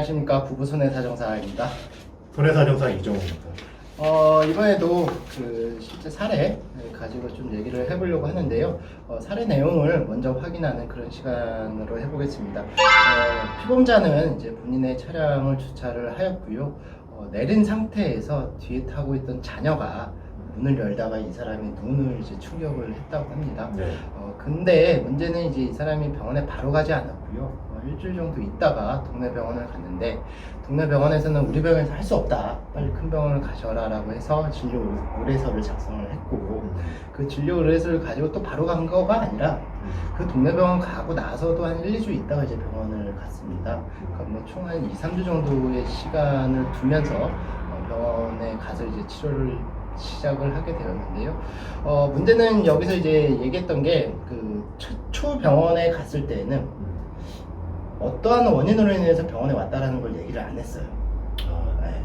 안녕하십니까. 부부손해사정사입니다. 손해사정사 이정우입니다. 이번에도 그 실제 사례 가지고 좀 얘기를 해보려고 하는데요. 사례 내용을 먼저 확인하는 그런 시간으로 해보겠습니다. 피보험자는 이제 본인의 차량을 주차를 하였고요. 내린 상태에서 뒤에 타고 있던 자녀가 문을 열다가 이 사람이 눈을 이제 충격을 했다고 합니다. 네. 근데 문제는 이제 이 사람이 병원에 바로 가지 않았고요. 일주일 정도 있다가 동네 병원을 갔는데, 동네 병원에서는 우리 병원에서 할 수 없다, 빨리 큰 병원을 가셔라 라고 해서 진료 의뢰서를 작성을 했고, 그 진료 의뢰서를 가지고 또 바로 간 거가 아니라 그 동네 병원 가고 나서도 한 1, 2주 있다가 이제 병원을 갔습니다. 그러니까 뭐 총 한 2, 3주 정도의 시간을 두면서 병원에 가서 이제 치료를 시작을 하게 되었는데요. 문제는 여기서 이제 얘기했던 게 그 최초 병원에 갔을 때는 어떠한 원인으로 인해서 병원에 왔다라는 걸 얘기를 안 했어요.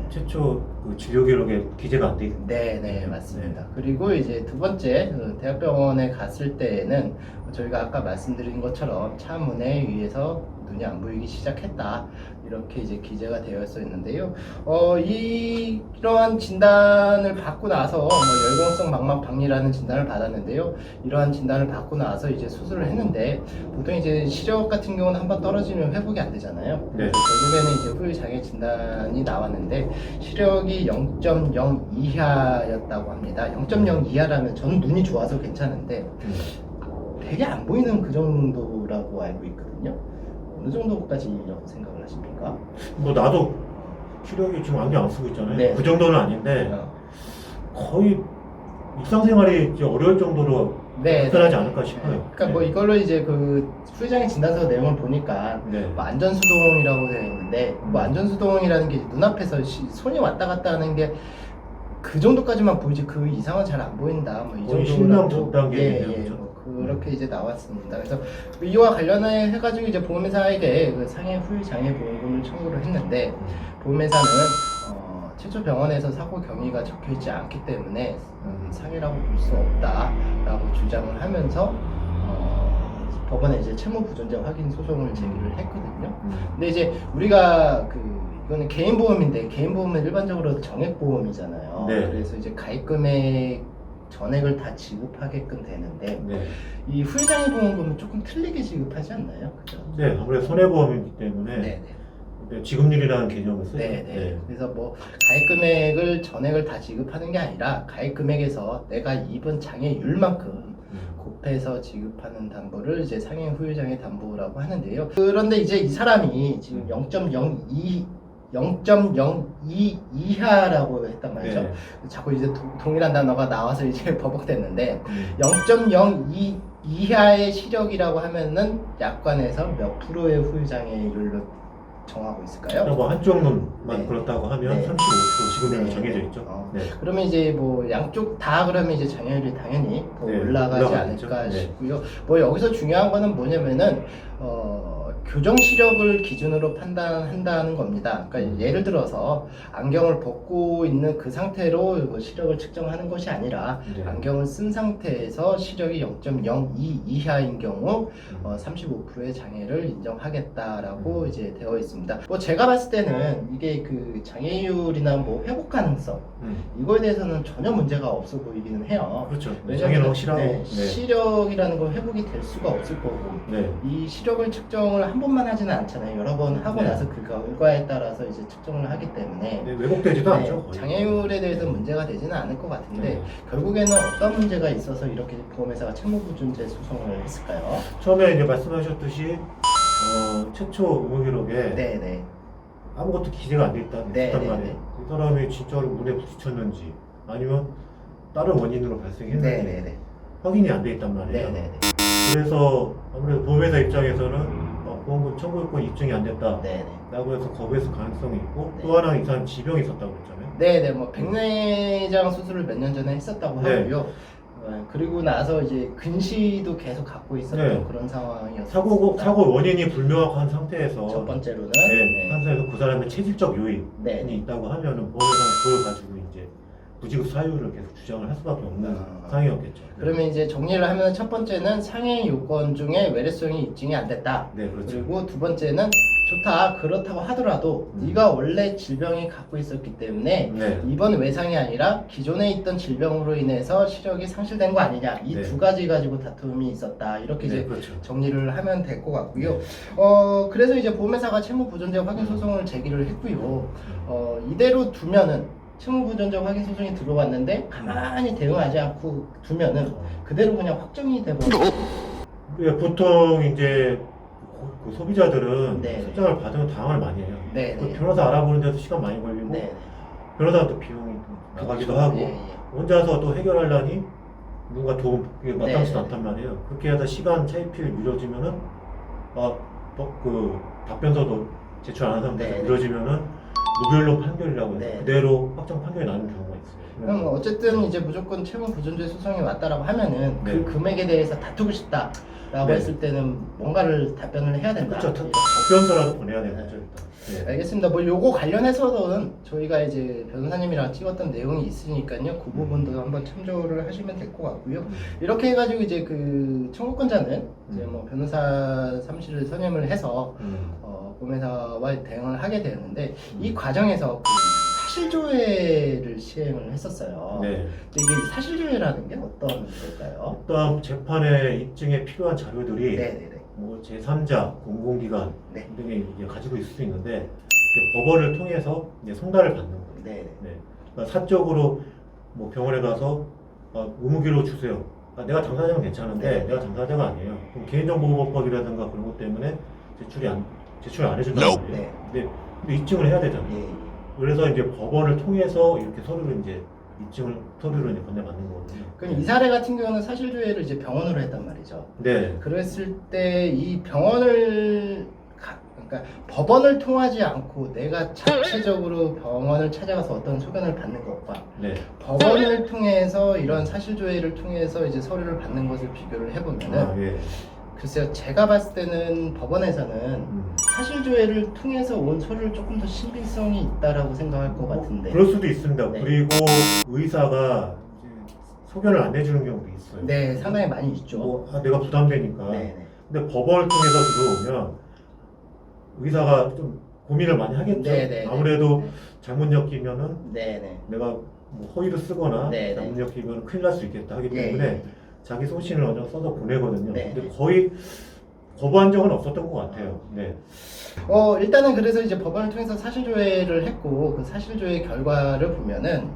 최초 그 진료 기록에 기재가 안 돼 있는. 네, 맞습니다. 그리고 이제 두 번째 대학병원에 갔을 때에는 저희가 아까 말씀드린 것처럼 차 문에 의해서 눈이 안 보이기 시작했다, 이렇게 이제 기재가 되어 있었는데요. 이러한 진단을 받고 나서 열광성 망막 박리라는 진단을 받았는데요. 이러한 진단을 받고 나서 이제 수술을 했는데, 보통 이제 시력 같은 경우는 한번 떨어지면 회복이 안 되잖아요. 네. 결국에는 이제 후유 장애 진단이 나왔는데 시력이 0.0 이하였다고 합니다. 0.0 이하라면 저는 눈이 좋아서 괜찮은데 되게 안 보이는 그 정도라고 알고 있거든요. 어느 정도까지라고 생각을 하십니까? 뭐 나도 시력이 지금 안경 안 쓰고 있잖아요. 네. 그 정도는 아닌데 거의 일상생활이 이제 어려울 정도로 불편하지 않을까 싶어요. 그러니까 뭐 이걸로 이제 그 후유장애 진단서 내용을 보니까 뭐 안전수동이라고 되어 있는데, 뭐 안전수동이라는 게 눈앞에서 손이 왔다 갔다 하는 게 그 정도까지만 보이지 그 이상은 잘 안 보인다, 뭐 이 거의 정도라고. 심장 전 단계네요. 뭐 그렇게 이제 나왔습니다. 그래서 이와 관련해 가지고 이제 보험회사에게 그 상해 후유장애 보험금을 청구를 했는데, 보험회사는 최초 병원에서 사고 경위가 적혀 있지 않기 때문에 상해라고 볼 수 없다라고 주장을 하면서 법원에 이제 채무 부존재 확인 소송을 제기를 했거든요. 근데 이제 우리가 이거는 개인 보험인데, 개인 보험은 일반적으로 정액 보험이잖아요. 네. 그래서 이제 가입 금액 전액을 다 지급하게끔 되는데, 이 후유장애 보험금은 조금 틀리게 지급하지 않나요? 그죠? 네, 아무래도 손해보험이기 때문에 지급률이라는 개념을 쓰죠. 그래서 뭐 가입 금액을 전액을 다 지급하는 게 아니라 가입 금액에서 내가 입은 장애율만큼 곱해서 지급하는 담보를 이제 상해 후유장애 담보라고 하는데요. 그런데 이제 이 사람이 지금 0.02 이하라고 했단 말이죠. 자꾸 이제 동일한 단어가 나와서 이제 버벅댔는데, 0.02 이하의 시력이라고 하면은 약관에서 몇 프로의 후유장애율로 정하고 있을까요? 뭐 한쪽 눈만 그렇다고 하면 35% 지급률이 정해져 있죠. 그러면 이제 뭐 양쪽 다 그러면 이제 장애율이 당연히 더 올라가지 않을까 싶고요. 뭐 여기서 중요한 거는 뭐냐면은 교정 시력을 기준으로 판단한다는 겁니다. 그러니까 예를 들어서 안경을 벗고 있는 그 상태로 뭐 시력을 측정하는 것이 아니라 안경을 쓴 상태에서 시력이 0.02 이하인 경우 35%의 장애를 인정하겠다라고 이제 되어 있습니다. 뭐 제가 봤을 때는 이게 그 장애율이나 뭐 회복 가능성 이거에 대해서는 전혀 문제가 없어 보이기는 해요. 그렇죠. 장애는 확실하고 시력이라는 건 회복이 될 수가 없을 거고, 이 시력을 측정을 한 번만 하지는 않잖아요. 여러 번 하고 나서 그 결과에 따라서 이제 측정을 하기 때문에 왜곡되지도 않죠. 거의. 장애율에 대해서 문제가 되지는 않을 것 같은데, 결국에는 어떤 문제가 있어서 이렇게 보험회사가 채무부존재 소송을 했을까요? 처음에 이제 말씀하셨듯이 최초 의무 기록에 아무것도 기재가 안 돼 있단 말이에요. 이 사람이 진짜로 문에 부딪혔는지 아니면 다른 원인으로 발생했는지 확인이 안 돼 있단 말이에요. 그래서 아무래도 보험회사 입장에서는 보험금 청구권 입증이 안 됐다 라고 해서 거부했을 가능성이 있고, 또 하나 이 사람 지병이 있었다고 그랬잖아요. 뭐 백내장 수술을 몇 년 전에 했었다고 하고요. 그리고 나서 이제 근시도 계속 갖고 있었던 그런 상황이었어요. 사고 원인이 불명확한 상태에서 첫 번째로는 판사에서 그 사람의 체질적 요인이 있다고 하면은 보험회사는 그걸 가지고 이제 부지급 사유를 계속 주장을 할 수밖에 없는 상황이었겠죠. 그러면 이제 정리를 하면 첫 번째는 상해 요건 중에 외래성이 입증이 안 됐다. 네, 그렇죠. 그리고 두 번째는 좋다. 그렇다고 하더라도 네가 원래 질병이 갖고 있었기 때문에 네. 이번 외상이 아니라 기존에 있던 질병으로 인해서 시력이 상실된 거 아니냐. 이 네. 두 가지 가지고 다툼이 있었다. 이렇게 네, 이제 그렇죠. 정리를 하면 될 것 같고요. 네. 그래서 이제 보험회사가 채무부존재 확인 소송을 제기를 했고요. 이대로 두면은 채무부존재 확인 소송이 들어왔는데 가만히 대응하지 않고 두면은 그대로 그냥 확정이 돼버려. 예, 보통 이제 그 소비자들은 네. 설정을 받으면 당황을 많이 해요. 네, 그 네. 변호사 알아보는 데도 시간 많이 걸리고 네. 변호사가 또 비용이 또 나가기도 하고 예, 예. 혼자서 또 해결하려니 누가 도움 그게 마땅치도 네. 않단 말이에요. 그렇게 하다 시간 차이필 미뤄지면은 그 답변서도 제출 안 한 상태에서 네. 미뤄지면은 무결론 판결이라고 해서 네. 그대로 확정 판결이 나는 경우가 있어요. 그럼 어쨌든 이제 무조건 채무부존재 소송이 왔다라고 하면은 네. 그 금액에 대해서 다투고 싶다라고 네. 했을 때는 뭔가를 답변을 해야 된다. 그렇죠. 답변서라도 보내야 되는 거죠 일단. 네. 알겠습니다. 뭐 요거 관련해서는 저희가 이제 변호사님이랑 찍었던 내용이 있으니까요. 그 부분도 한번 참조를 하시면 될 것 같고요. 이렇게 해가지고 이제 그 청구권자는 이제 뭐 변호사 사무실을 선임을 해서 보험회사와 대응을 하게 되는데 이 과정에서 그 사실조회를 시행을 했었어요. 네. 근데 이게 사실조회라는 게 어떤 걸까요? 일단 재판에 입증에 필요한 자료들이 네네네. 뭐 제3자, 공공기관 네. 등이 이제 가지고 있을 수 있는데 이제 법원을 통해서 이제 송달을 받는 거예요. 네. 네. 그러니까 사적으로 뭐 병원에 가서 의무기록 주세요. 내가 당사자는 괜찮은데 네. 내가 당사자가 아니에요. 그럼 개인정보보호법이라든가 그런 것 때문에 제출 안 해준단 말이에요. 네. 근데 입증을 해야 되잖아요. 예. 그래서 이제 법원을 통해서 이렇게 서류를 이제 서류를 이제 건네받는 거거든요. 그럼 이 사례 같은 경우는 사실조회를 이제 병원으로 했단 말이죠. 네. 그랬을 때 이 병원을 그러니까 법원을 통하지 않고 내가 자체적으로 병원을 찾아가서 어떤 소견을 받는 것과 네. 법원을 통해서 이런 사실조회를 통해서 이제 서류를 받는 것을 비교를 해보면은 예. 글쎄요, 제가 봤을 때는 법원에서는 사실조회를 통해서 온 서류를 조금 더 신빙성이 있다라고 생각할 것 같은데. 그럴 수도 있습니다. 네. 그리고 의사가 이제 소견을 안 해주는 경우도 있어요. 네, 상당히 많이 있죠. 뭐, 내가 부담되니까. 네, 네. 근데 법원을 통해서 들어오면 의사가 좀 고민을 많이 하겠죠. 네, 네, 아무래도 네. 잘못 엮이면은 네, 네. 내가 뭐 허위를 쓰거나 네, 네. 잘못 엮이면 큰일 날 수 있겠다 하기 예, 때문에 예. 자기 소신을 먼저 써서 보내거든요. 네, 근데 네. 거의 거부한 적은 없었던 것 같아요. 네. 일단은 그래서 이제 법원을 통해서 사실조회를 했고 그 사실조회 결과를 보면은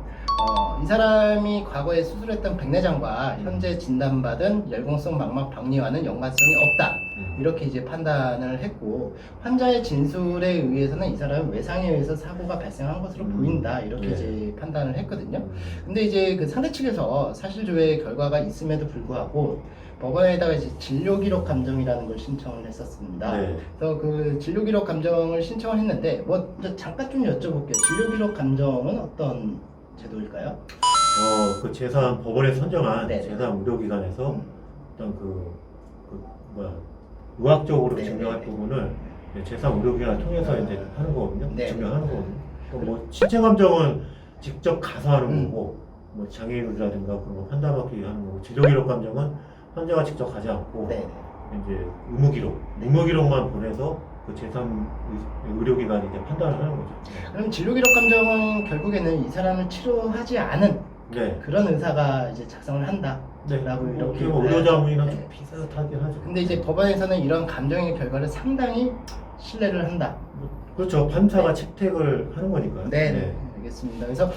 이 사람이 과거에 수술했던 백내장과 현재 진단받은 열공성 망막 박리와는 연관성이 없다. 이렇게 이제 판단을 했고 환자의 진술에 의해서는 이 사람은 외상에 의해서 사고가 발생한 것으로 보인다. 이렇게 네. 이제 판단을 했거든요. 근데 이제 그 상대 측에서 사실조회 결과가 있음에도 불구하고 법원에다가 이제 진료기록 감정이라는 걸 신청을 했었습니다. 네. 그래서 그 진료기록 감정을 신청을 했는데 뭐 잠깐 좀 여쭤볼게요. 진료기록 감정은 어떤 제도일까요? 그 제3 법원에 선정한 네. 제3 의료기관에서 어떤 의학적으로 네. 증명할 부분을 제3 의료기관을 통해서 이제 하는 거거든요. 네. 증명하는 거거든요. 뭐 신체 감정은 직접 가서 하는 음. 거고, 뭐 장애인이라든가 그런 거 판단받기 하는 거고, 진료기록 감정은 환자가 직접 가지 않고 네. 이제 의무기록만 보내서 그 제3 의료기관이 이제 판단을 하는 거죠. 그럼 진료기록 감정은 결국에는 이 사람을 치료하지 않은 네. 그런 의사가 이제 작성을 한다. 네. 라고 이렇게 의료자문이나 네. 좀 비슷하긴 하죠. 근데 이제 법원에서는 이런 감정의 결과를 상당히 신뢰를 한다. 그렇죠. 판사가 네. 채택을 하는 거니까요. 네. 알겠습니다. 그래서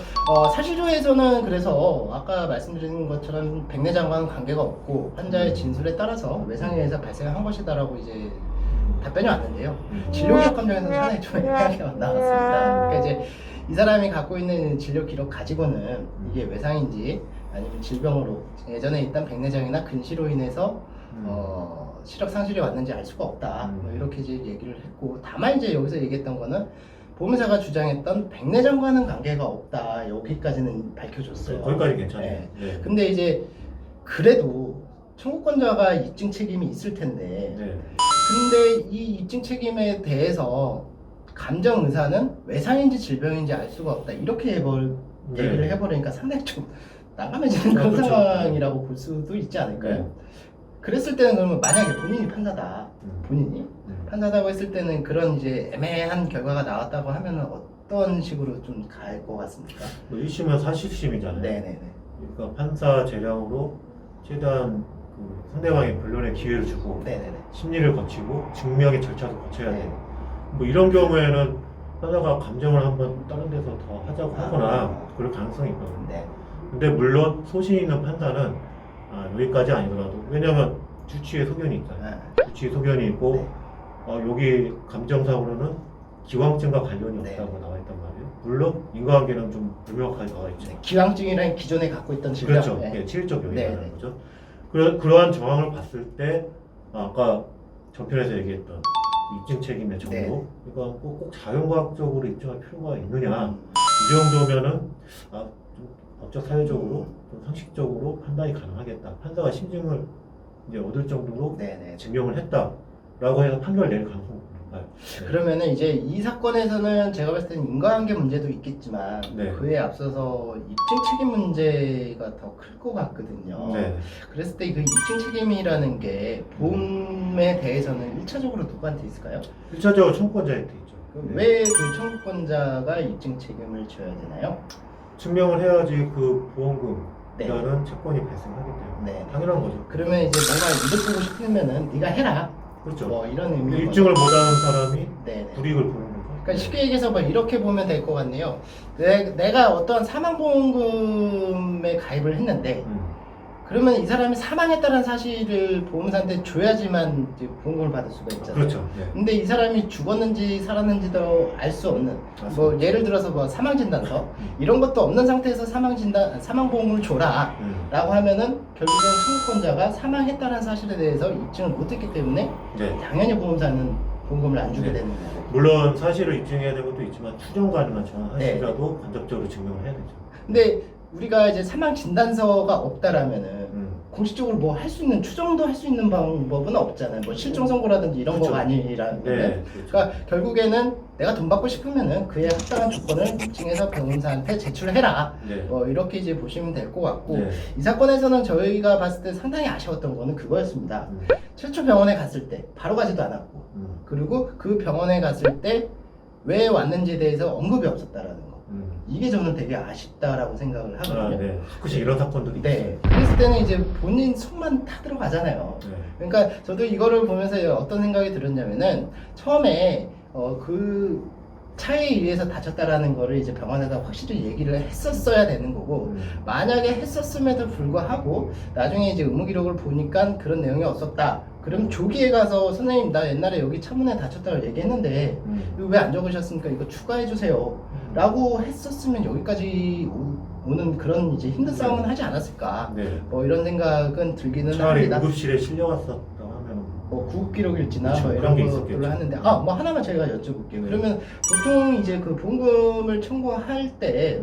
사실조회에서는 그래서 아까 말씀드린 것처럼 백내장과는 관계가 없고 환자의 진술에 따라서 외상에 의해서 발생한 것이다라고 이제 답변이 왔는데요. 진료기록 감정에서는 상당히 좀 애매하게 나왔습니다. 그러니까 이제 이 사람이 갖고 있는 진료 기록 가지고는 이게 외상인지 아니면 질병으로 예전에 있던 백내장이나 근시로 인해서 시력 상실이 왔는지 알 수가 없다. 뭐 이렇게 이제 얘기를 했고 다만 이제 여기서 얘기했던 거는 보험회사가 주장했던 백내장과는 관계가 없다. 여기까지는 밝혀줬어요. 거기까지 괜찮아요. 네. 네. 근데 이제 그래도 청구권자가 입증 책임이 있을 텐데 네. 근데 이 입증 책임에 대해서 감정 의사는 외상인지 질병인지 알 수가 없다. 이렇게 네. 얘기를 해버리니까 상당히 좀 난감해지는 그런 그렇죠. 상황이라고 볼 수도 있지 않을까요? 네. 그랬을 때는 그러면 만약에 본인이 판사다, 본인이 판사다고 했을 때는 그런 이제 애매한 결과가 나왔다고 하면은 어떤 식으로 좀 갈 것 같습니까? 뭐 1심은 사실심이잖아요. 네네네. 그러니까 판사 재량으로 최대한 그 상대방의 변론의 기회를 주고 네네네. 심리를 거치고 증명의 절차도 거쳐야 네. 돼요. 뭐 이런 경우에는 판사가 감정을 한번 다른 데서 더 하자고 하거나 그럴 가능성이 있거든요. 네. 근데 물론 소신 있는 판사는 여기까지 아니더라도, 왜냐면 주치의 소견이 있잖아요. 주치의 소견이 있고 네. 여기 감정상으로는 기왕증과 관련이 네. 없다고 나와 있단 말이에요. 물론 인과관계는 좀 불명확하게 나와 있죠. 네. 기왕증이라는 기존에 갖고 있던 질병. 그렇죠. 네. 예, 치일적 요인이라는 네. 거죠. 그러한 정황을 봤을 때 아까 전편에서 얘기했던 입증 책임의 정도, 네. 그러니까 꼭 자연과학적으로 입증할 필요가 있느냐, 이 정도면은 좀 법적 사회적으로 좀 상식적으로 판단이 가능하겠다. 판사가 심증을 이제 얻을 정도로 네네. 증명을 했다라고 해서 판결을 내릴 가능성이 높아요. 네. 그러면은 이제 이 사건에서는 제가 봤을 때는 인과관계 문제도 있겠지만 네. 그에 앞서서 입증 책임 문제가 더 클 것 같거든요. 네. 그랬을 때 그 입증 책임이라는 게 보험에 대해서는 1차적으로 누구한테 있을까요? 1차적으로 청구권자한테 있죠. 네. 왜 그 청구권자가 입증 책임을 져야 되나요? 증명을 해야지 그 보험금이라는 채권이 발생하기 때문에 네. 당연한 거죠. 그러면 이제 뭔가 이득 보고 싶으면은 네가 해라. 그렇죠. 뭐 이런 의미. 입증을 못하는 사람이 네네. 불이익을 보는 거죠. 그러니까 쉽게 얘기해서 뭐 이렇게 보면 될 것 같네요. 내가 어떠한 사망보험금에 가입을 했는데 그러면 이 사람이 사망했다는 사실을 보험사한테 줘야지만 이제 보험금을 받을 수가 있잖아요. 그렇죠. 네. 근데 이 사람이 죽었는지 살았는지도 알 수 없는, 뭐 예를 들어서 뭐 사망진단서 이런 것도 없는 상태에서 사망보험을 줘라라고 하면은 결국엔 청구권자가 사망했다는 사실에 대해서 입증을 못했기 때문에 네. 당연히 보험사는 보험금을 안 주게 네. 되는 거예요. 물론 사실을 입증해야 되는 것도 있지만 추정 가능한 정황하시라도 간접적으로 증명을 해야 되죠. 근데 우리가 이제 사망 진단서가 없다라면은 공식적으로 뭐 할 수 있는 추정도 할 수 있는 방법은 없잖아요. 뭐 실종 선고라든지 이런 그렇죠. 거가 아니라는. 네. 그렇죠. 그러니까 결국에는 내가 돈 받고 싶으면은 그에 합당한 조건을 입증해서 변호사한테 제출해라. 네. 뭐 이렇게 이제 보시면 될 것 같고 네. 이 사건에서는 저희가 봤을 때 상당히 아쉬웠던 거는 그거였습니다. 최초 병원에 갔을 때 바로 가지도 않았고 그리고 그 병원에 갔을 때 왜 왔는지에 대해서 언급이 없었다라는 거. 이게 저는 되게 아쉽다라고 생각을 하거든요. 네. 가끔씩 이런 사건들이 네. 그랬을 때는 이제 본인 속만 타 들어가잖아요. 있어요. 네. 그러니까 저도 이거를 보면서 어떤 생각이 들었냐면은 처음에 그 차에 의해서 다쳤다라는 거를 이제 병원에다 확실히 얘기를 했었어야 되는 거고 만약에 했었음에도 불구하고 나중에 이제 의무 기록을 보니까 그런 내용이 없었다. 그럼 조기에 가서 선생님 나 옛날에 여기 차문에 다쳤다고 얘기했는데 왜 안 적으셨습니까? 이거 추가해 주세요. 라고 했었으면 여기까지 오는 그런 이제 힘든 싸움은 하지 않았을까. 네. 뭐 이런 생각은 들기는 차라리 합니다. 응급실에 실려갔었다고 하면 뭐 구급 기록일지나 그렇죠. 뭐 그런 게 이런 있었겠죠. 것들을 하는데 뭐 하나만 제가 여쭤볼게요. 네. 그러면 보통 이제 그 보험금을 청구할 때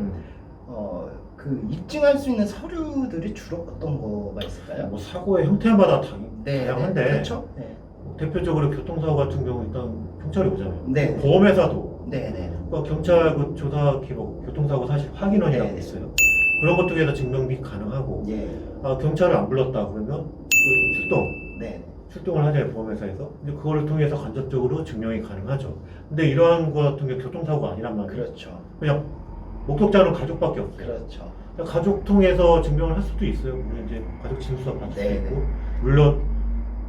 그 입증할 수 있는 서류들이 주로 어떤 거가 있을까요? 뭐 사고의 형태마다 다양한데 그렇죠. 네. 대표적으로 교통사고 같은 경우 일단 경찰이 오잖아요. 네. 보험회사도 네. 경찰 그 조사 기록, 교통사고 사실 확인원이라고 네. 있어요. 그런 것 중에서 증명이 가능하고 예. 경찰을 안 불렀다 그러면 그 네. 출동을 하잖아요, 보험회사에서. 근데 그거를 통해서 간접적으로 증명이 가능하죠. 근데 이러한 거 같은 게 교통사고가 아니란 말이에요. 그렇죠. 그냥 목격자는 가족밖에 없어요. 그렇죠. 그냥 가족 통해서 증명을 할 수도 있어요. 물론 이제 가족 진술서 받을 네. 수도 있고, 물론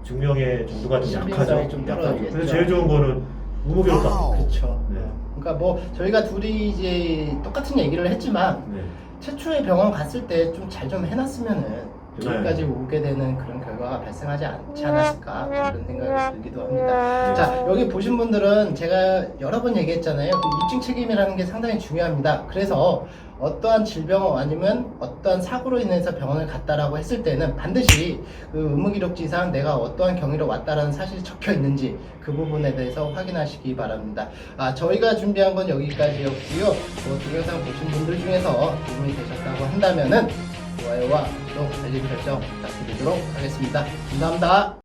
증명의 정도가 좀 신빙성이 약하죠. 좀 약하죠. 떨어지겠죠. 그래서 제일 좋은 거는 의무기록 받는 그렇죠. 네. 그러니까 뭐 저희가 둘이 이제 똑같은 얘기를 했지만 네. 최초에 병원 갔을 때 좀 잘 좀 해놨으면은 여기까지 오게 되는 그런 결과가 발생하지 않지 않았을까 그런 생각이 들기도 합니다. 자, 여기 보신 분들은 제가 여러 번 얘기했잖아요. 그 입증 책임이라는 게 상당히 중요합니다. 그래서 어떠한 질병 아니면 어떠한 사고로 인해서 병원을 갔다라고 했을 때는 반드시 그 의무기록지상 내가 어떠한 경위로 왔다라는 사실이 적혀 있는지 그 부분에 대해서 확인하시기 바랍니다. 저희가 준비한 건 여기까지였고요. 동영상 보신 분들 중에서 도움이 되셨다고 한다면은 좋아요와 구독, 알림 설정 부탁드리도록 하겠습니다. 감사합니다.